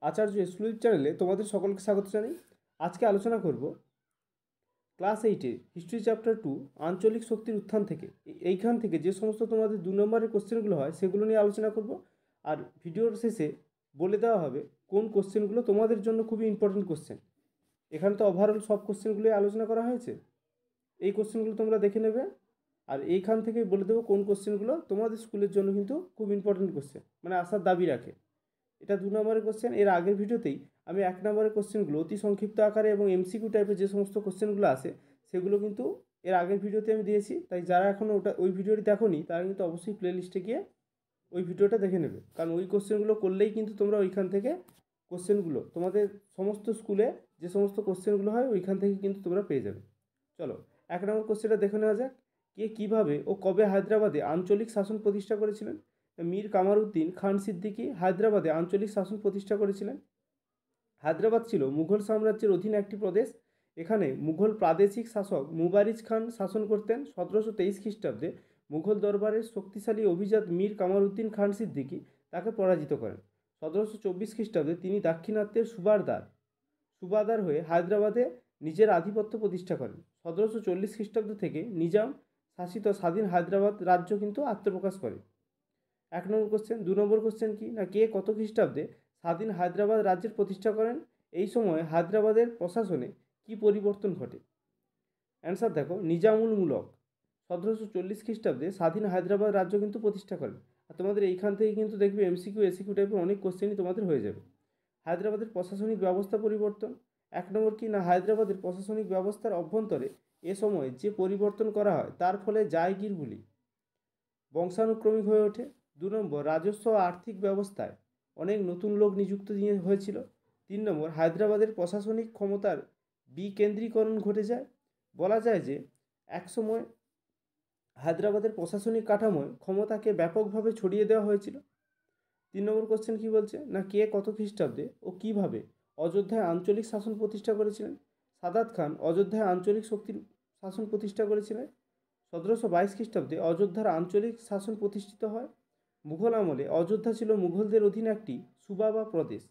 আচার্য exclusive চ্যানেলে তোমাদের সকলকে স্বাগত জানাই। আজকে আলোচনা করব ক্লাস 8-এ হিস্ট্রি চ্যাপ্টার 2 আঞ্চলিক শক্তির উত্থান থেকে। এইখান থেকে যে সমস্ত তোমাদের 2 নম্বরের কোশ্চেনগুলো হয় সেগুলো নিয়ে আলোচনা করব। আর ভিডিওর শেষে বলে দেওয়া হবে কোন কোশ্চেনগুলো তোমাদের জন্য খুবই ইম্পর্টেন্ট কোশ্চেন। এখানে তো ওভারঅল সব কোশ্চেনগুলোই আলোচনা করা হয়েছে, এই কোশ্চেনগুলো তোমরা দেখে নেবে। আর এইখান থেকেই বলে দেবো কোন কোশ্চেনগুলো তোমাদের স্কুলের জন্য কিন্তু খুব ইম্পর্টেন্ট কোশ্চেন, মানে আসার দাবি রাখে। এটা 2 নম্বরের কোশ্চেন। এর আগের ভিডিওতেই আমি 1 নম্বরের কোশ্চেনগুলো অতি সংক্ষিপ্ত আকারে এবং এমসিকিউ টাইপের যে সমস্ত কোশ্চেনগুলো আসে সেগুলো কিন্তু এর আগের ভিডিওতে আমি দিয়েছি। তাই যারা এখনও ওই ভিডিওটি দেখোনি তারা কিন্তু অবশ্যই প্লে লিস্টে গিয়ে ওই ভিডিওটা দেখে নেবে, কারণ ওই কোশ্চেনগুলো করলেই কিন্তু তোমরা ওইখান থেকে কোশ্চেনগুলো তোমাদের সমস্ত স্কুলে যে সমস্ত কোশ্চেনগুলো হয় ওইখান থেকে কিন্তু তোমরা পেয়ে যাবে। চলো 1 নম্বর কোশ্চেনটা দেখে নেওয়া যাক। কে কীভাবে ও কবে হায়দ্রাবাদে আঞ্চলিক শাসন প্রতিষ্ঠা করেছিলেন? মীর কামারউদ্দিন খান সিদ্দিকী হায়দ্রাবাদে আঞ্চলিক শাসন প্রতিষ্ঠা করেছিলেন। হায়দ্রাবাদ ছিল মুঘল সাম্রাজ্যের অধীনে একটি প্রদেশ। এখানে মুঘল প্রাদেশিক শাসক মুবারিজ খান শাসন করতেন। 1723 খ্রিস্টাব্দে মুঘল দরবারের শক্তিশালী অভিজাত মীর কামারউদ্দিন খান সিদ্দিকী তাকে পরাজিত করেন। 1724 খ্রিস্টাব্দে তিনি দাক্ষিণাত্যের সুবাদার হয়ে হায়দ্রাবাদে নিজের আধিপত্য প্রতিষ্ঠা করেন। 1740 খ্রিস্টাব্দ থেকে নিজাম শাসিত স্বাধীন হায়দ্রাবাদ রাজ্য কিন্তু আত্মপ্রকাশ করে। 1 নম্বর কোশ্চেন। 2 নম্বর কোশ্চেন কি না, কে কত খ্রিস্টাব্দে স্বাধীন হায়দ্রাবাদ রাজ্যের প্রতিষ্ঠা করেন? এই সময় হায়দ্রাবাদের প্রশাসনে কি পরিবর্তন ঘটে? অ্যান্সার দেখো, নিজামুল মুলক 1740 খ্রিস্টাব্দে স্বাধীন হায়দ্রাবাদ রাজ্য কিন্তু প্রতিষ্ঠা করেন। আর তোমাদের এইখান থেকে কিন্তু দেখবে এমসিকিউ এসিকিউ টাইপের অনেক কোশ্চেনই তোমাদের হয়ে যাবে। হায়দ্রাবাদের প্রশাসনিক ব্যবস্থা পরিবর্তন। 1 নম্বর কি না, হায়দ্রাবাদের প্রশাসনিক ব্যবস্থার অভ্যন্তরে এ সময় যে পরিবর্তন করা হয় তার ফলে জায়গিরগুলি বংশানুক্রমিক হয়ে ওঠে। 2 নম্বর, রাজস্ব ও আর্থিক ব্যবস্থায় অনেক নতুন লোক নিযুক্ত হয়েছিল। 3 নম্বর, হায়দ্রাবাদের প্রশাসনিক ক্ষমতার বিকেন্দ্রীকরণ ঘটে যায়। বলা যায় যে একসময় হায়দ্রাবাদের প্রশাসনিক কাঠামোয় ক্ষমতাকে ব্যাপকভাবে ছড়িয়ে দেওয়া হয়েছিল। 3 নম্বর কোশ্চেন কি বলছে না, কে কত খ্রিস্টাব্দে ও কিভাবে অযোধ্যায় আঞ্চলিক শাসন প্রতিষ্ঠা করেছিলেন? সাদাত খান অযোধ্যায় আঞ্চলিক শক্তির শাসন প্রতিষ্ঠা করেছিলেন। 1722 খ্রিস্টাব্দে অযোধ্যার আঞ্চলিক শাসন প্রতিষ্ঠিত হয়। মুঘল আমলে অযোধ্যা ছিল মুঘলদের অধীনে একটি সুবা বা প্রদেশ।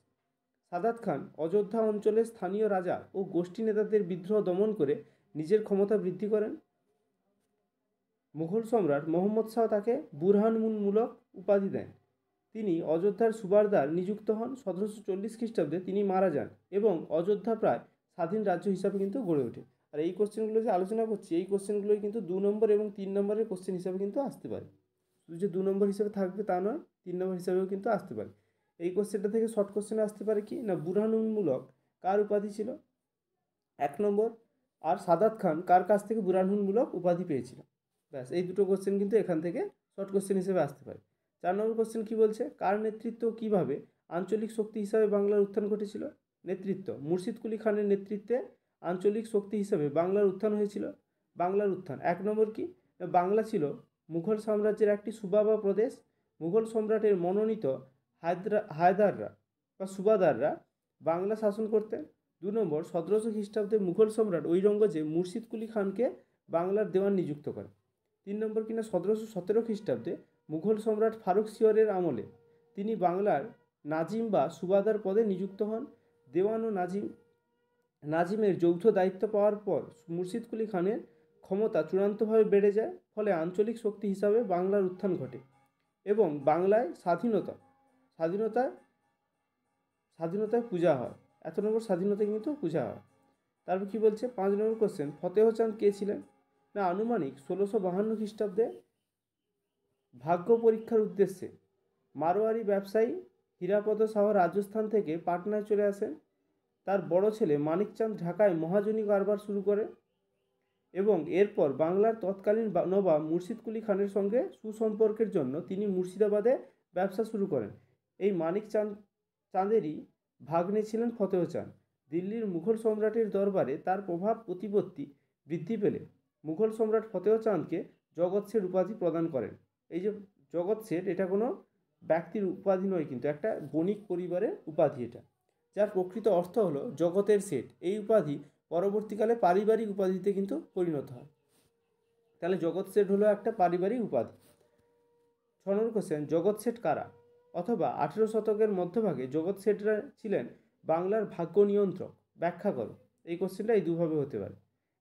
সাদাত খান অযোধ্যা অঞ্চলের স্থানীয় রাজা ও গোষ্ঠী নেতাদের বিদ্রোহ দমন করে নিজের ক্ষমতা বৃদ্ধি করেন। মুঘল সম্রাট মোহাম্মদ শাহ তাকে বুরহানমূলক উপাধি দেন। তিনি অযোধ্যার সুবারদার নিযুক্ত হন। 1740 খ্রিস্টাব্দে তিনি মারা যান এবং অযোধ্যা প্রায় স্বাধীন রাজ্য হিসাবে কিন্তু গড়ে ওঠে। আর এই কোশ্চেনগুলো যে আলোচনা করছি এই কোশ্চেনগুলোই কিন্তু 2 নম্বর এবং 3 নম্বরের কোশ্চেন হিসাবে কিন্তু আসতে পারে। শুধু যে 2 নম্বর হিসাবে থাকবে তা নয়, 3 নম্বর হিসাবেও কিন্তু আসতে পারে। এই কোশ্চেনটা থেকে শর্ট কোশ্চেনে আসতে পারে কি না, বুরহানুনমূলক কার উপাধি ছিল? 1 নম্বর। আর সাদাত খান কার কাছ থেকে বুরহানুনমূলক উপাধি পেয়েছিল? ব্যাস, এই দুটো কোশ্চেন কিন্তু এখান থেকে শর্ট কোশ্চেন হিসেবে আসতে পারে। 4 নম্বর কোশ্চেন কি বলছে, কার নেতৃত্ব কিভাবে আঞ্চলিক শক্তি হিসাবে বাংলার উত্থান ঘটেছিল? নেতৃত্ব, মুর্শিদ কুলি খানের নেতৃত্বে আঞ্চলিক শক্তি হিসাবে বাংলার উত্থান হয়েছিল। বাংলার উত্থান 1 নম্বর কি, বাংলা ছিল মুঘল সাম্রাজ্যের একটি সুবা বা প্রদেশ। মুঘল সম্রাটের মনোনীত হায়দাররা বা সুবাদাররা বাংলা শাসন করতেন। 2 নম্বর, 1700 খ্রিস্টাব্দে মুঘল সম্রাট ঔরঙ্গজেব মুর্শিদ কুলি খানকে বাংলার দেওয়ান নিযুক্ত করেন। 3 নম্বর কিনা 1717 খ্রিস্টাব্দে মুঘল সম্রাট ফারুক সিয়রের আমলে তিনি বাংলার নাজিম বা সুবাদার পদে নিযুক্ত হন। দেওয়ান ও নাজিমের যৌথ দায়িত্ব পাওয়ার পর মুর্শিদ কুলি খানের ক্ষমতা চূড়ান্তভাবে বেড়ে যায়, ফলে আঞ্চলিক শক্তি হিসাবে বাংলার উত্থান ঘটে এবং বাংলায় স্বাধীনতায় পূজা হয়। এত নম্বর স্বাধীনতায় কিন্তু পূজা হয়। তারপর কি বলছে 5 নম্বর কোশ্চেন, ফতেহ চাঁদ কে ছিলেন? না, আনুমানিক 1652 খ্রিস্টাব্দে ভাগ্য পরীক্ষার উদ্দেশ্যে মারোয়ারি ব্যবসায়ী হীরাপদ শাহ রাজস্থান থেকে পাটনায় চলে আসেন। তার বড় ছেলে মানিকচাঁদ ঢাকায় মহাজনী কারবার শুরু করে এবং এরপর বাংলার তৎকালীন নবাব মুর্শিদ কুলি খানের সঙ্গে সুসম্পর্কের জন্য তিনি মুর্শিদাবাদে ব্যবসা শুরু করেন। এই চাঁদেরই ভাগ্নে ছিলেন ফতেহ চাঁদ। দিল্লির মুঘল সম্রাটের দরবারে তার প্রভাব প্রতিপত্তি বৃদ্ধি পেলে মুঘল সম্রাট ফতেহ চাঁদকে জগৎ শেঠ উপাধি প্রদান করেন। এই যে জগৎ শেঠ, এটা কোনো ব্যক্তির উপাধি নয়, কিন্তু একটা বণিক পরিবারের উপাধি এটা, যার প্রকৃত অর্থ হলো জগতের শেঠ। এই উপাধি পরবর্তীকালে পারিবারিক উপাধিতে কিন্তু পরিণত হয়। তাহলে জগৎ শেঠ হলো একটা পারিবারিক উপাধি। 6 নম্বর কোশ্চেন, জগৎ শেঠ কারা? অথবা 18 শতকের মধ্যভাগে জগৎ শেঠরা ছিলেন বাংলার ভাগ্য নিয়ন্ত্রক? ব্যাখ্যা করো। এই কোশ্চেনটা এই দুভাবে হতে পারে।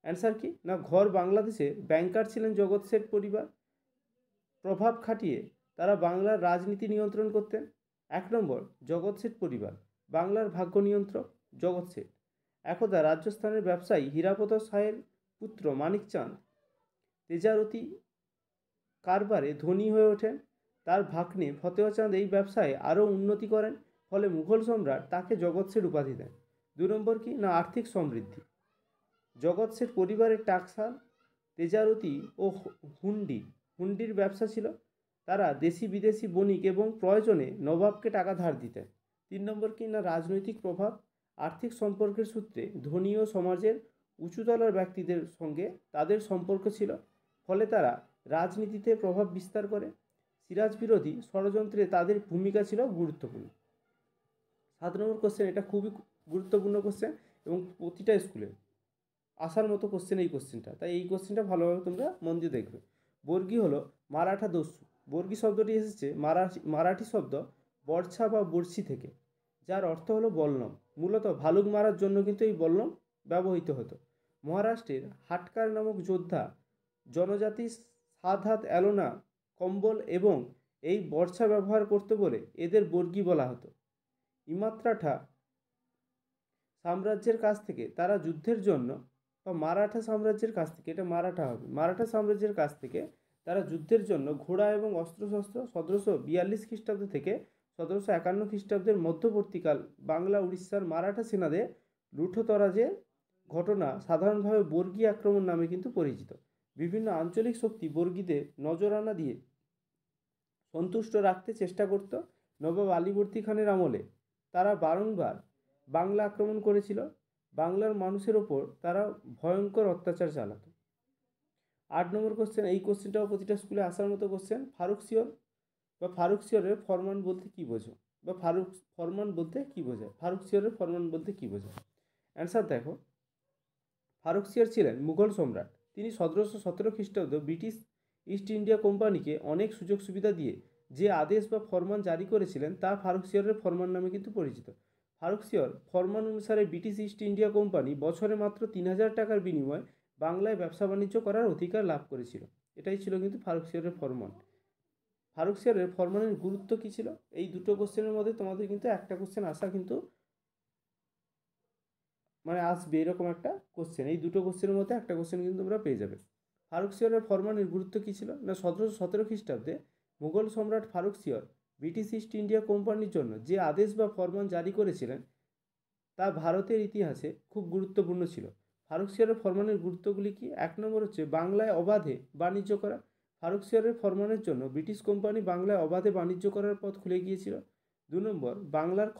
অ্যান্সার কি না, ঘর বাংলাদেশে ব্যাংকার ছিলেন জগৎ শেঠ পরিবার, প্রভাব খাটিয়ে তারা বাংলার রাজনীতি নিয়ন্ত্রণ করতেন। 1 নম্বর, জগৎ শেঠ পরিবার বাংলার ভাগ্য নিয়ন্ত্রক জগৎ শেঠ। একদা রাজস্থানের ব্যবসায়ী হীরাপদ শাহের পুত্র মানিক চাঁদ তেজারতি কারবারে ধনী হয়ে ওঠেন। তার ভাগ্নে ফতেহ চাঁদ এই ব্যবসায় আরও উন্নতি করেন, ফলে মুঘল সম্রাট তাকে জগৎ শেঠ উপাধি দেন। 2 নম্বর কি না, আর্থিক সমৃদ্ধি। জগৎ শেঠ পরিবারের টাকসাল, তেজারতি ও হুন্ডির ব্যবসা ছিল। তারা দেশি বিদেশি বণিক এবং প্রয়োজনে নবাবকে টাকা ধার দিতেন। 3 নম্বর কি না, রাজনৈতিক প্রভাব। আর্থিক সম্পর্কের সূত্রে ধনী ও সমাজের উঁচুতলার ব্যক্তিদের সঙ্গে তাদের সম্পর্ক ছিল, ফলে তারা রাজনীতিতে প্রভাব বিস্তার করে। সিরাজ বিরোধী ষড়যন্ত্রে তাদের ভূমিকা ছিল গুরুত্বপূর্ণ। 7 নম্বর কোশ্চেন, এটা খুবই গুরুত্বপূর্ণ কোশ্চেন এবং প্রতিটা স্কুলে আসার মতো কোশ্চেন এই কোশ্চেনটা, তাই এই কোশ্চেনটা ভালোভাবে তোমরা মন দিয়ে দেখবে। বর্গী হলো মারাঠা দস্যু। বর্গী শব্দটি এসেছে মারাঠি শব্দ বর্ষা বা বর্ষি থেকে, যার অর্থ হলো বল্লম। মূলত ভালুক মারার জন্য কিন্তু এই বল্লম ব্যবহৃত হতো। মহারাষ্ট্রের হাটকার নামক যোদ্ধা জনজাতি 7 হাত অ্যালোনা কম্বল এবং এই বর্ষা ব্যবহার করতে বলে এদের বর্গী বলা হতো। ইমাত্রাঠা সাম্রাজ্যের কাছ থেকে তারা যুদ্ধের জন্য, বা মারাঠা সাম্রাজ্যের কাছ থেকে, এটা মারাঠা হবে, মারাঠা সাম্রাজ্যের কাছ থেকে তারা যুদ্ধের জন্য ঘোড়া এবং অস্ত্রশস্ত্র 1742 খ্রিস্টাব্দ থেকে 1751 খ্রিস্টাব্দের মধ্যবর্তীকাল বাংলা উড়িষ্যার মারাঠা সেনাদের লুঠতরাজের ঘটনা সাধারণভাবে বর্গী আক্রমণ নামে কিন্তু পরিচিত। বিভিন্ন আঞ্চলিক শক্তি বর্গীদের নজরানা দিয়ে সন্তুষ্ট রাখতে চেষ্টা করত। নবাব আলীবর্দী খানের আমলে তারা বারংবার বাংলা আক্রমণ করেছিল। বাংলার মানুষের ওপর তারা ভয়ঙ্কর অত্যাচার চালাতো। 8 নম্বর কোশ্চেন, এই কোশ্চেনটাও প্রতিটা স্কুলে আসার মতো কোশ্চেন। ফারুক সিয়রের ফরমান বলতে কী বোঝো, বা ফরমান বলতে কী বোঝায়? ফারুক সিয়রের ফরমান বলতে কী বোঝায়? অ্যান্সার দেখো, ফারুক সিয়র ছিলেন মুঘল সম্রাট। তিনি 1717 খ্রিস্টাব্দ ব্রিটিশ ইস্ট ইন্ডিয়া কোম্পানিকে অনেক সুযোগ সুবিধা দিয়ে যে আদেশ বা ফরমান জারি করেছিলেন তা ফারুক সিয়রের ফরমান নামে কিন্তু পরিচিত। ফারুক সিয়র ফরমান অনুসারে ব্রিটিশ ইস্ট ইন্ডিয়া কোম্পানি বছরে মাত্র 3000 টাকার বিনিময়ে বাংলায় ব্যবসা বাণিজ্য করার অধিকার লাভ করেছিল। এটাই ছিল কিন্তু ফারুক সিয়রের ফরমান। ফারুক সিয়রের ফরমানের গুরুত্ব কী ছিল? এই দুটো কোশ্চেনের মধ্যে তোমাদের কিন্তু একটা কোশ্চেন আসা কিন্তু মানে আসবে, এরকম একটা কোশ্চেন, এই দুটো কোশ্চেনের মধ্যে একটা কোশ্চেন কিন্তু তোমরা পেয়ে যাবে। ফারুক সিয়রের ফরমানের গুরুত্ব কী ছিল না, 1717 খ্রিস্টাব্দে মুঘল সম্রাট ফারুক সিয়র ব্রিটিশ ইস্ট ইন্ডিয়া কোম্পানির জন্য যে আদেশ বা ফরমান জারি করেছিলেন তা ভারতের ইতিহাসে খুব গুরুত্বপূর্ণ ছিল। ফারুক সিয়রের ফরমানের গুরুত্বগুলি কি? 1 নম্বর হচ্ছে বাংলায় অবাধে বাণিজ্য করা। ফারুক সিয়রের ফরমানের জন্য ব্রিটিশ কোম্পানি বাংলায় অবাধে বাণিজ্য করার পথ খুলে গিয়েছিল। 2 নম্বর, বাংলায়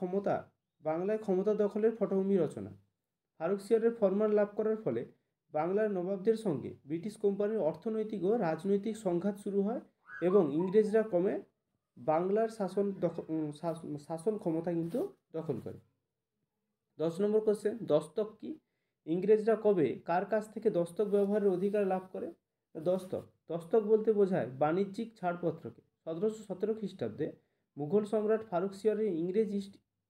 ক্ষমতা দখলের পটভূমি রচনা। ফারুক সিয়রের ফরমান লাভ করার ফলে বাংলার নবাবদের সঙ্গে ব্রিটিশ কোম্পানির অর্থনৈতিক ও রাজনৈতিক সংঘাত শুরু হয় এবং ইংরেজরা ক্রমে বাংলার শাসন ক্ষমতা কিন্তু দখল করে। 10 নম্বর কোশ্চেন, দস্তক কি? ইংরেজরা কবে কার কাছ থেকে দস্তক ব্যবহারের অধিকার লাভ করে? দস্তক বলতে বোঝায় বাণিজ্যিক ছাড়পত্রকে। 1717 খ্রিস্টাব্দে মুঘল সম্রাট ফারুক সিয়রের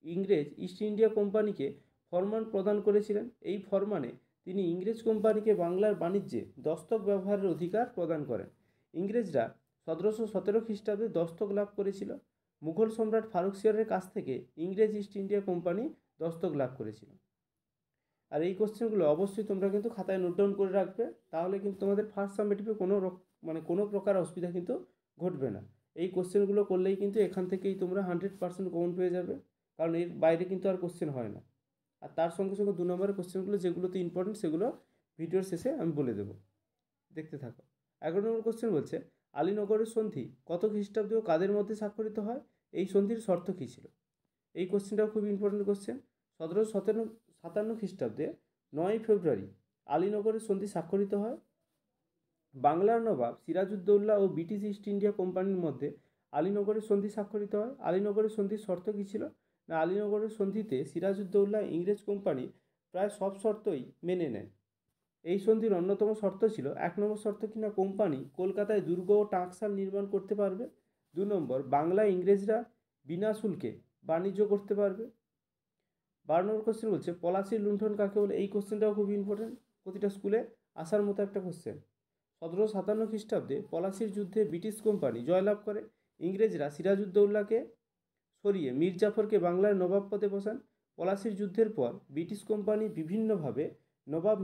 ইংরেজ ইস্ট ইন্ডিয়া কোম্পানিকে ফরমান প্রদান করেছিলেন। এই ফরমানে তিনি ইংরেজ কোম্পানিকে বাংলার বাণিজ্যে দস্তক ব্যবহারের অধিকার প্রদান করেন। ইংরেজরা 1717 খ্রিস্টাব্দে দস্তক লাভ করেছিল। মুঘল সম্রাট ফারুক সিয়রের কাছ থেকে ইংরেজ ইস্ট ইন্ডিয়া কোম্পানি দস্তক লাভ করেছিল। আর এই কোশ্চেনগুলো অবশ্যই তোমরা কিন্তু খাতায় নোট ডাউন করে রাখবে, তাহলে কিন্তু তোমাদের ফার্স্ট সামেটিভে কোনো প্রকার অসুবিধা কিন্তু ঘটবে না। এই কোশ্চেনগুলো করলেই কিন্তু এখান থেকেই তোমরা 100% কমন পেয়ে যাবে, কারণ এর বাইরে কিন্তু আর কোশ্চেন হয় না। আর তার সঙ্গে সঙ্গে 2 নম্বরের কোশ্চেনগুলো যেগুলোতে ইম্পর্টেন্ট সেগুলো ভিডিওর শেষে আমি বলে দেবো, দেখতে থাকো। 11 নম্বর কোশ্চেন বলছে, আলীনগরের সন্ধি কত খ্রিস্টাব্দে ও কাদের মধ্যে স্বাক্ষরিত হয়? এই সন্ধির শর্ত কী ছিল? এই কোশ্চেনটাও খুব ইম্পর্টেন্ট কোশ্চেন। 1757 খ্রিস্টাব্দে 9 ফেব্রুয়ারি আলীনগরের সন্ধি স্বাক্ষরিত হয়। বাংলার নবাব সিরাজউদ্দৌলা ও ব্রিটিশ ইস্ট ইন্ডিয়া কোম্পানির মধ্যে আলীনগরের সন্ধি স্বাক্ষরিত হয়। আলীনগরের সন্ধির শর্ত কী ছিল না, আলীনগরের সন্ধিতে সিরাজউদ্দৌলা ইংরেজ কোম্পানি প্রায় সব শর্তই মেনে নেন। এই সন্ধির অন্যতম শর্ত ছিল, 1 নম্বর শর্ত কিনা, কোম্পানি কলকাতায় দুর্গ ও টাঁকশাল নির্মাণ করতে পারবে। 2 নম্বর, বাংলায় ইংরেজরা বিনা শুল্কে বাণিজ্য করতে পারবে। 12 নম্বর কোশ্চেন বলছে পলাশির লুণ্ঠন কাকে বলে। এই কোশ্চেনটাও খুবই ইম্পর্টেন্ট, প্রতিটা স্কুলে আসার মতো একটা কোশ্চেন। 1757 খ্রিস্টাব্দে পলাশির যুদ্ধে ব্রিটিশ কোম্পানি জয়লাভ করে। ইংরেজরা সিরাজউদ্দৌলাকে সরিয়ে মীর জাফরকে বাংলার নবাব পদে বসান। পলাশির যুদ্ধের পর ব্রিটিশ কোম্পানি বিভিন্নভাবে নবাব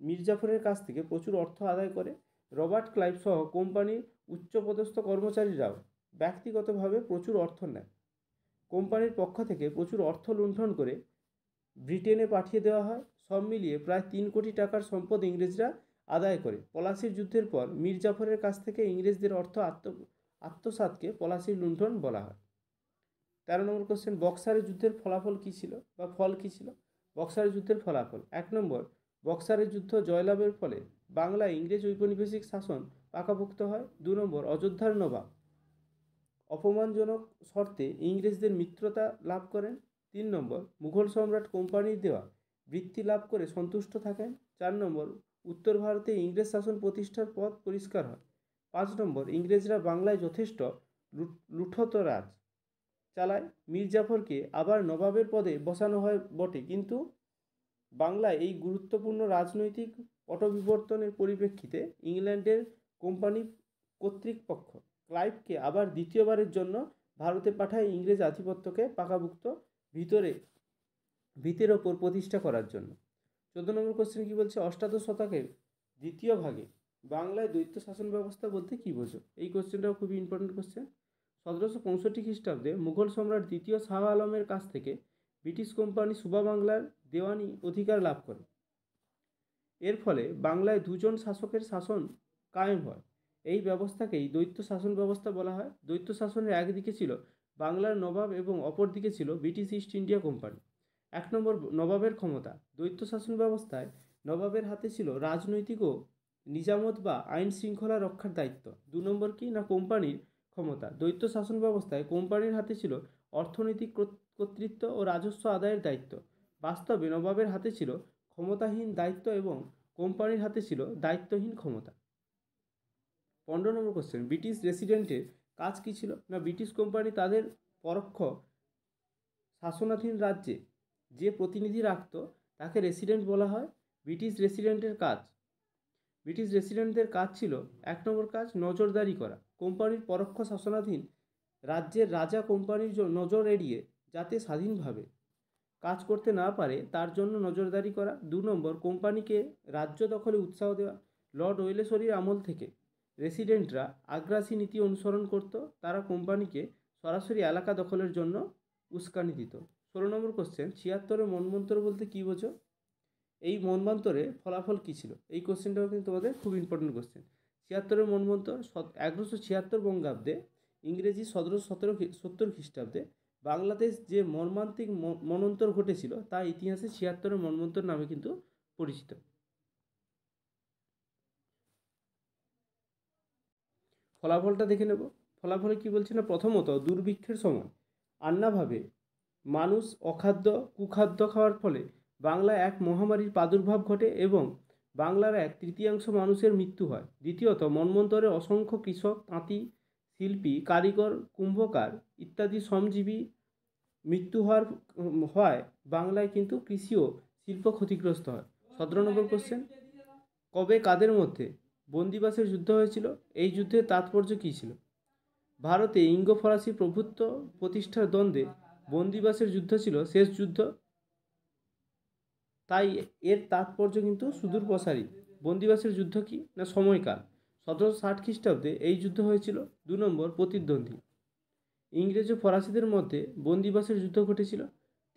মীর জাফরের কাছ থেকে প্রচুর অর্থ আদায় করে। রবার্ট ক্লাইভ সহ কোম্পানির উচ্চপদস্থ কর্মচারীরাও ব্যক্তিগতভাবে প্রচুর অর্থ নেয়। কোম্পানির পক্ষ থেকে প্রচুর অর্থ লুণ্ঠন করে ব্রিটেনে পাঠিয়ে দেওয়া হয়। সব মিলিয়ে প্রায় 3 কোটি টাকার সম্পদ ইংরেজরা আদায় করে। পলাশির যুদ্ধের পর মীর জাফরের কাছ থেকে ইংরেজদের অর্থ আত্মসাৎকে পলাশির লুণ্ঠন বলা হয়। 13 নম্বর কোশ্চেন বক্সারের যুদ্ধের ফলাফল কী ছিল বা ফল কী ছিল। বক্সারের যুদ্ধের ফলাফল 1 নম্বর বক্সারের যুদ্ধ জয়লাভের ফলে বাংলায় ইংরেজ ঔপনিবেশিক শাসন পাকাপোক্ত হয়। 2 নম্বর অযোধ্যার নবাব অপমানজনক শর্তে ইংরেজদের মিত্রতা লাভ করেন। 3 নম্বর মুঘল সম্রাট কোম্পানির দেওয়া বৃত্তি লাভ করে সন্তুষ্ট থাকেন। 4 নম্বর উত্তর ভারতে ইংরেজ শাসন প্রতিষ্ঠার পথ পরিষ্কার হয়। 5 নম্বর ইংরেজরা বাংলায় যথেষ্ট লুঠত রাজ চালায়। মীর জাফরকে আবার নবাবের পদে বসানো হয় বটে, কিন্তু বাংলায় এই গুরুত্বপূর্ণ রাজনৈতিক পটবিবর্তনের পরিপ্রেক্ষিতে ইংল্যান্ডের কোম্পানি কর্তৃপক্ষ ক্লাইভকে আবার দ্বিতীয়বারের জন্য ভারতে পাঠায় ইংরেজ আধিপত্যকে পাকাপোক্ত ভিতের ওপর প্রতিষ্ঠা করার জন্য। 14 নম্বর কোশ্চেন কী বলছে অষ্টাদশ শতকের দ্বিতীয় ভাগে বাংলায় দ্বৈত শাসন ব্যবস্থা বলতে কী বোঝো। এই কোশ্চেনটাও খুবই ইম্পর্টেন্ট কোশ্চেন। 1765 খ্রিস্টাব্দে মুঘল সম্রাট দ্বিতীয় শাহ আলমের কাছ থেকে ব্রিটিশ কোম্পানি সুবা বাংলার দেওয়ানি অধিকার লাভ করে। এর ফলে বাংলায় দুজন শাসকের শাসন কায়েম হয়। এই ব্যবস্থাকেই দ্বৈত শাসন ব্যবস্থা বলা হয়। দ্বৈত শাসনের একদিকে ছিল বাংলার নবাব এবং অপরদিকে ছিল ব্রিটিশ ইস্ট ইন্ডিয়া কোম্পানি। 1 নম্বর নবাবের ক্ষমতা। দ্বৈত শাসন ব্যবস্থায় নবাবের হাতে ছিল রাজনৈতিক ও নিজামত বা আইন শৃঙ্খলা রক্ষার দায়িত্ব। 2 নম্বর কি না কোম্পানির ক্ষমতা। দ্বৈত শাসন ব্যবস্থায় কোম্পানির হাতে ছিল অর্থনৈতিক কর্তৃত্ব ও রাজস্ব আদায়ের দায়িত্ব। বাস্তবে নবাবের হাতে ছিল ক্ষমতাহীন দায়িত্ব এবং কোম্পানির হাতে ছিল দায়িত্বহীন ক্ষমতা। 15 নম্বর কোশ্চেন ব্রিটিশ রেসিডেন্টের কাজ কী ছিল না ব্রিটিশ কোম্পানি তাদের পরোক্ষ শাসনাধীন রাজ্যে যে প্রতিনিধি রাখত তাকে রেসিডেন্ট বলা হয়। ব্রিটিশ রেসিডেন্টদের কাজ ছিল 1 নম্বর কাজ নজরদারি করা। কোম্পানির পরোক্ষ শাসনাধীন রাজ্যের রাজা কোম্পানির নজর এড়িয়ে যাতে স্বাধীনভাবে কাজ করতে না পারে তার জন্য নজরদারি করা। 2 নম্বর কোম্পানিকে রাজ্য দখলে উৎসাহ দেওয়া। লর্ড ওয়েলেসলির আমল থেকে রেসিডেন্টরা আগ্রাসী নীতি অনুসরণ করত। তারা কোম্পানিকে সরাসরি এলাকা দখলের জন্য উস্কানি দিত। 16 নম্বর কোশ্চেন 76 মন্বন্তর বলতে কী বোঝো। এই মন্বন্তরের ফলাফল কী ছিল। এই কোশ্চেনটাও কিন্তু তোমাদের খুব ইম্পর্টেন্ট কোশ্চেন। 76 মন্বন্তর 1176 বঙ্গাব্দে ইংরেজি 1770 খ্রিস্টাব্দে বাংলাদেশ যে মর্মান্তিক মন্বন্তর ঘটেছিল তা ইতিহাসে 76 মন্বন্তর নামে কিন্তু পরিচিত। ফলাফলটা দেখে নেব। ফলাফলে কী বলছে না প্রথমত দুর্ভিক্ষের সময় আন্নাভাবে মানুষ অখাদ্য কুখাদ্য খাওয়ার ফলে বাংলায় এক মহামারীর প্রাদুর্ভাব ঘটে এবং বাংলার 1/3 মানুষের মৃত্যু হয়। দ্বিতীয়ত মন্বন্তরে অসংখ্য কৃষক তাঁতি শিল্পী কারিগর কুম্ভকার ইত্যাদি শ্রমজীবী মৃত্যু হওয়ায় বাংলায় কিন্তু কৃষি ও শিল্প ক্ষতিগ্রস্ত হয়। 17 নম্বর কোশ্চেন কবে কাদের মধ্যে বন্দিবাসের যুদ্ধ হয়েছিল। এই যুদ্ধের তাৎপর্য কী ছিল। ভারতে ইঙ্গ ফরাসি প্রভুত্ব প্রতিষ্ঠার দ্বন্দ্বে বন্দিবাসের যুদ্ধ ছিল শেষ যুদ্ধ, তাই এর তাৎপর্য কিন্তু সুদূর প্রসারী। বন্দিবাসের যুদ্ধ কি না সময়কাল 1760 খ্রিস্টাব্দে এই যুদ্ধ হয়েছিল। 2 নম্বর প্রতিদ্বন্দ্বী ইংরেজ ও ফরাসিদের মধ্যে বন্দিবাসের যুদ্ধ ঘটেছিল।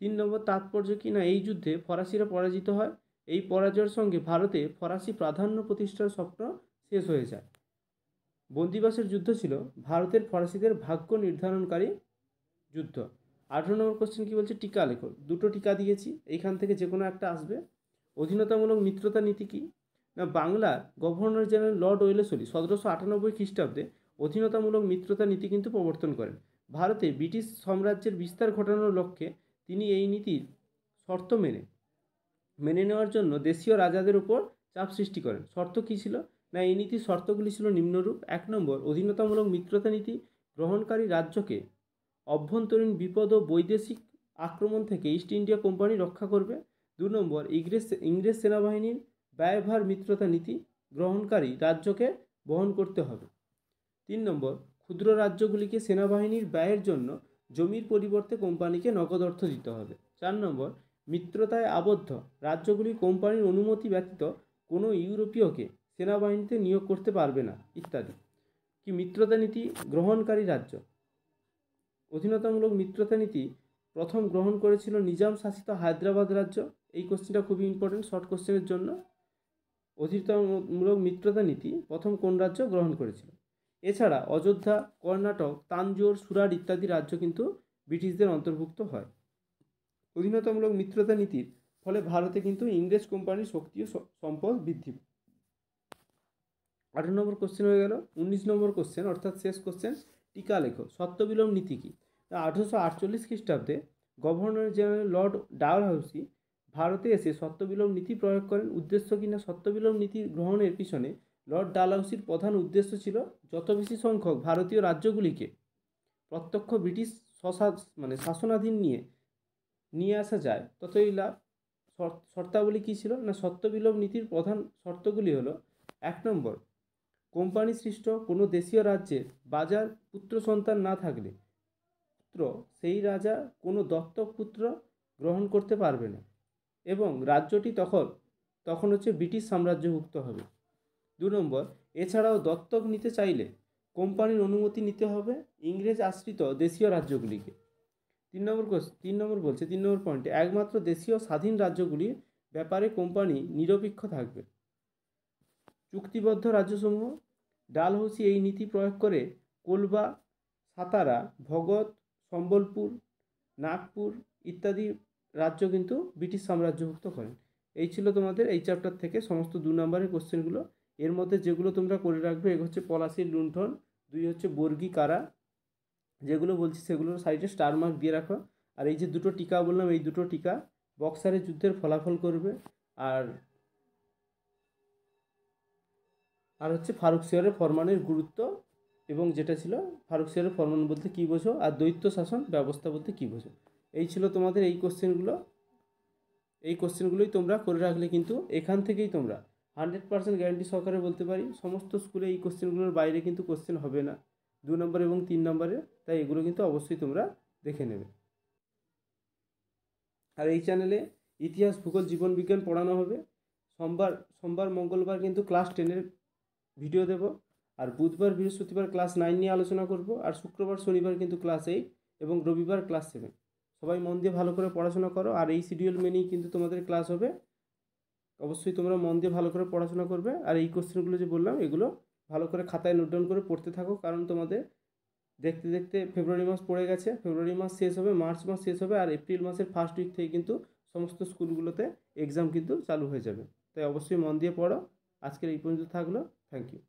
3 নম্বর তাৎপর্য কি না এই যুদ্ধে ফরাসিরা পরাজিত হয়। এই পরাজয়ের সঙ্গে ভারতে ফরাসি প্রাধান্য প্রতিষ্ঠার স্বপ্ন শেষ হয়ে যায়। বন্দিবাসের যুদ্ধ ছিল ভারতের ফরাসিদের ভাগ্য নির্ধারণকারী যুদ্ধ। 18 নম্বর কোশ্চেন কী বলছে টিকা লেখো। 2টো টিকা দিয়েছি, এইখান থেকে যে কোনো একটা আসবে। অধীনতামূলক মিত্রতা নীতি কী না বাংলার গভর্নর জেনারেল লর্ড ওয়েলেসলি 1798 খ্রিস্টাব্দে অধীনতামূলক মিত্রতা নীতি কিন্তু প্রবর্তন করেন। ভারতে ব্রিটিশ সাম্রাজ্যের বিস্তার ঘটানোর লক্ষ্যে তিনি এই নীতির শর্ত মেনে নেওয়ার জন্য দেশীয় রাজাদের উপর চাপ সৃষ্টি করেন। শর্ত কী ছিল না এই নীতির শর্তগুলি ছিল নিম্নরূপ। 1 নম্বর অধীনতামূলক মিত্রতা নীতি গ্রহণকারী রাজ্যকে অভ্যন্তরীণ বিপদ ও বৈদেশিক আক্রমণ থেকে ইস্ট ইন্ডিয়া কোম্পানি রক্ষা করবে। 2 নম্বর, ইংরেজ সেনাবাহিনীর ব্যয়ভার মিত্রতা নীতি গ্রহণকারী রাজ্যকে বহন করতে হবে। 3 নম্বর, ক্ষুদ্র রাজ্যগুলিকে সেনাবাহিনীর ব্যয়ের জন্য জমির পরিবর্তে কোম্পানিকে নগদ অর্থ দিতে হবে। 4 নম্বর, মিত্রতায় আবদ্ধ রাজ্যগুলি কোম্পানির অনুমতি ব্যতীত কোনো ইউরোপীয়কে সেনাবাহিনীতে নিয়োগ করতে পারবে না ইত্যাদি। কি মিত্রতা নীতি গ্রহণকারী রাজ্য? অধীনতামূলক মিত্রতা নীতি প্রথম গ্রহণ করেছিল নিজাম শাসিত হায়দ্রাবাদ রাজ্য। এই কোশ্চেনটা খুবই ইম্পর্টেন্ট শর্ট কোশ্চেনের জন্য। অধীনতামূলক মিত্রতা নীতি প্রথম কোন রাজ্য গ্রহণ করেছিল? এছাড়া অযোধ্যা, কর্ণাটক, তাঞ্জোর, সুরাট ইত্যাদি রাজ্য কিন্তু ব্রিটিশদের অন্তর্ভুক্ত হয়। অধীনতামূলক মিত্রতা নীতির ফলে ভারতে কিন্তু ইংরেজ কোম্পানির শক্তি ও সম্পদ বৃদ্ধি। 18 নম্বর কোশ্চেন হয়ে গেল। 19 নম্বর কোশ্চেন অর্থাৎ শেষ কোশ্চেন, টিকা লেখো। সত্যবিলোম নীতি কি? 1848 খ্রিস্টাব্দে গভর্নর জেনারেল লর্ড ডালহাউসি ভারতে এসে সত্যবিলোম নীতি প্রয়োগ করেন। উদ্দেশ্য কিনা সত্যবিলোম নীতি গ্রহণের পিছনে লর্ড ডালহাউসির প্রধান উদ্দেশ্য ছিল যত বেশি সংখ্যক ভারতীয় রাজ্যগুলিকে প্রত্যক্ষ ব্রিটিশ শাসনাধীন নিয়ে আসা যায় ততই লাভ। শর্তাবলী কী ছিল না, সত্যবিলোম নীতির প্রধান শর্তগুলি হলো: 1 নম্বর, কোম্পানি সৃষ্ট কোনো দেশীয় রাজ্যের বাজার পুত্র সন্তান না থাকলে সেই রাজা কোনো দত্তক পুত্র গ্রহণ করতে পারবে না এবং রাজ্যটি তখন ব্রিটিশ সাম্রাজ্যভুক্ত হবে। 2 নম্বর, এছাড়াও দত্তক নিতে চাইলে কোম্পানির অনুমতি নিতে হবে ইংরেজ আশ্রিত দেশীয় রাজ্যগুলিকে। 3 নম্বর পয়েন্টে একমাত্র দেশীয় স্বাধীন রাজ্যগুলির ব্যাপারে কোম্পানি নিরপেক্ষ থাকবে। চুক্তিবদ্ধ রাজ্যসমূহ। ডালহৌসি এই নীতি প্রয়োগ করে কোলবা, সাতারা, ভগত, সম্বলপুর, নাগপুর ইত্যাদি রাজ্য কিন্তু ব্রিটিশ সাম্রাজ্যভুক্ত করেন। এই ছিল তোমাদের এই চ্যাপ্টার থেকে সমস্ত 2 নম্বরের কোশ্চেনগুলো। এর মধ্যে যেগুলো তোমরা করে রাখবে, এক হচ্ছে পলাশির লুণ্ঠন, 2 হচ্ছে বর্গী কারা, যেগুলো বলছি সেগুলোর সাইডে স্টার মার্ক দিয়ে রাখো। আর এই যে 2টো টিকা বললাম, এই 2টো টিকা বক্সারের যুদ্ধের ফলাফল করবে। আর হচ্ছে ফারুক সিয়ারের ফরমানের গুরুত্ব, এবং যেটা ছিল ফারুক সিয়ারের ফরমান বলতে কী বোঝো আর দ্বৈত শাসন ব্যবস্থা বলতে কী বোঝো। এই ছিল তোমাদের এই কোশ্চেনগুলো। এই কোশ্চেনগুলোই তোমরা করে রাখলে কিন্তু এখান থেকেই তোমরা 100% গ্যারান্টি সহকারে বলতে পারি সমস্ত স্কুলে এই কোশ্চেনগুলোর বাইরে কিন্তু কোশ্চেন হবে না 2 নম্বর এবং 3 নম্বরে। তাই এগুলো কিন্তু অবশ্যই তোমরা দেখে নেবে। আর এই চ্যানেলে ইতিহাস, ভূগোল, জীবন বিজ্ঞান পড়ানো হবে। সোমবার মঙ্গলবার কিন্তু ক্লাস 10-এর ভিডিও দেব, আর বুধবার বৃহস্পতিবার ক্লাস 9 নিয়ে আলোচনা করব, আর শুক্রবার শনিবার কিন্তু ক্লাস 8 এবং রবিবার ক্লাস 7। সবাই মন দিয়ে ভালো করে পড়াশোনা করো, আর এই শিডিউল মেনেই কিন্তু তোমাদের ক্লাস হবে। অবশ্যই তোমরা মন দিয়ে ভালো করে পড়াশোনা করবে, আর এই কোশ্চেনগুলো যে বললাম এগুলো ভালো করে খাতায় নোট ডাউন করে পড়তে থাকো, কারণ তোমাদের দেখতে দেখতে ফেব্রুয়ারি মাস পড়ে গেছে। ফেব্রুয়ারি মাস শেষ হবে, মার্চ মাস শেষ হবে, আর এপ্রিল মাসের ফার্স্ট উইক থেকে কিন্তু সমস্ত স্কুলগুলোতে এক্সাম কিন্তু চালু হয়ে যাবে। তাই অবশ্যই মন দিয়ে পড়ো। আজকের এই পর্যন্ত থাকলো। Thank you.